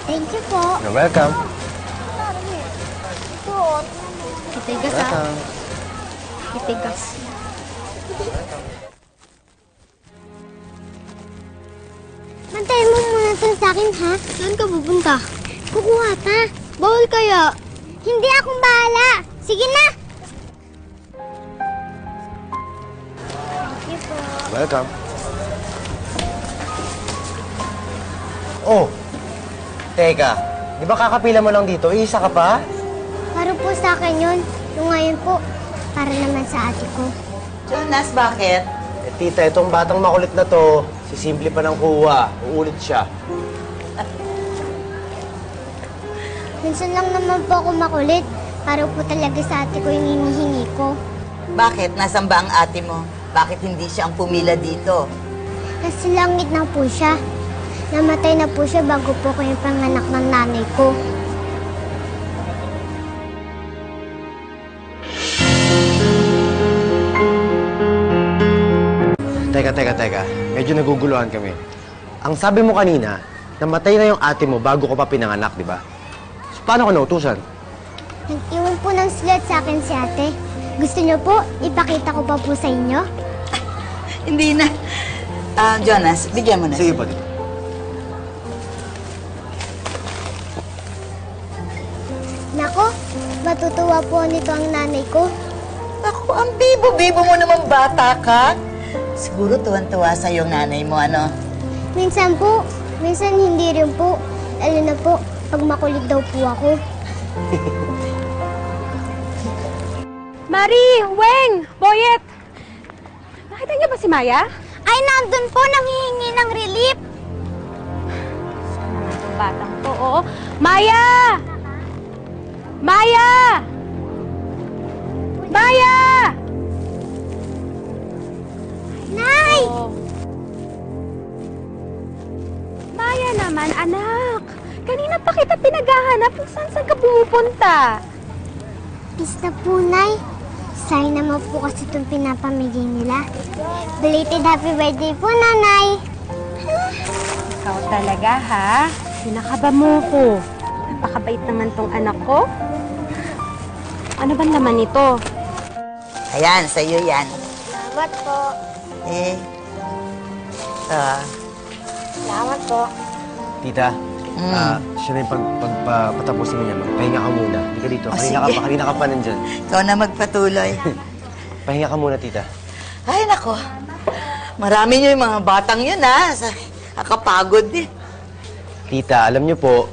Thank you po. You're welcome. Kitigas Welcome. Kitigas. Mantayin mo muna ito sa akin, ha? Saan ka pupunta? Kukuha pa. Bawal kaya? Hindi akong bahala. Sige na! Thank you po. Welcome. Oh! Teka, di ba kakapila mo lang dito? Isa ka pa? Para po sa akin yun. Yung ngayon po, para naman sa ate ko. Jonas, bakit? Eh, tita, itong batang makulit na to, si Simple pa ng kuha. Uulit siya. Minsan lang naman po ako makulit. Para po talaga sa ate ko yung hinihingi ko. Bakit? Nasaan ba ang ate mo? Bakit hindi siya ang pumila dito? Nasa langit na po siya. Namatay na po siya bago po ko yung panganak ng nanay ko. Teka. Medyo naguguluhan kami. Ang sabi mo kanina, namatay na yung ate mo bago ko pa pinanganak, di ba? So, paano ka nautusan? Nag-iwan po ng sulat sa akin si ate. Gusto niyo po, ipakita ko pa po sa inyo? Hindi na. Jonas, bigyan mo na. Sige po, tita. Nako, matutuwa po nito ang nanay ko. Ako, ang bibo-bibo mo naman bata ka. Siguro tuwan-tuwa sa yung nanay mo, ano? Minsan po, minsan hindi rin po. Lalo na po, pag makulit daw po ako. Marie! Weng! Boyet! Nakita niyo ba si Maya? Ay, nandun po, nanghihingi ng relief. Itong batang to, oo. Maya! Maya! Maya! Nay! Oh. Maya naman, anak. Kanina pa kita pinaghahanap kung saan ka pumupunta. Peace na po, Nay. Sorry naman po kasi itong pinapamigay nila. Belated happy birthday po, Nanay. Ikaw talaga, ha? Pinakaba mo ko. Napakabait naman tong anak ko. Ano ba naman ito? Ayan, sa'yo yan. Salamat po. Salamat po. Tita, siya na yung pagpatapusin mo niya. Pahinga ka muna. Hindi ka dito. Oh, Kanina ka pa nandyan. Ikaw na magpatuloy. Pahinga ka muna, tita. Ay, nako. Marami niyo yung mga batang yun, ha? Nakapagod, eh. Tita, alam niyo po,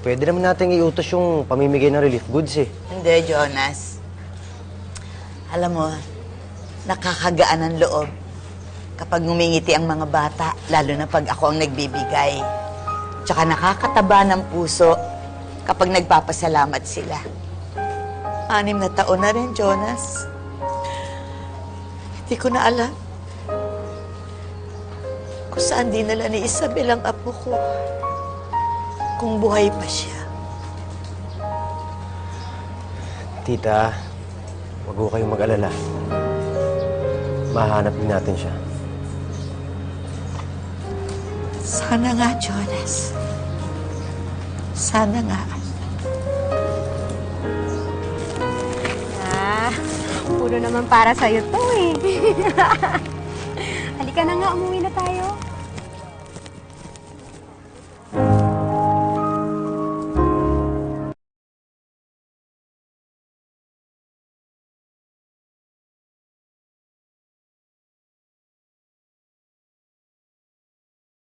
pwede naman natin iutos yung pamimigay ng relief goods, eh. Hindi, Jonas. Alam mo, nakakagaan ang loob kapag ngumingiti ang mga bata, lalo na pag ako ang nagbibigay. Tsaka nakakataba ng puso kapag nagpapasalamat sila. 6 na taon na rin, Jonas. Hindi ko na alam kung saan dinala ni Isabel ang apo ko. Kung buhay pa siya. Tita, wag ho kayong mag-alala. Mahanap din natin siya. Sana nga, Jonas. Sana nga. Puro naman para sa'yo to, eh. Halika na nga, umuwi na tayo.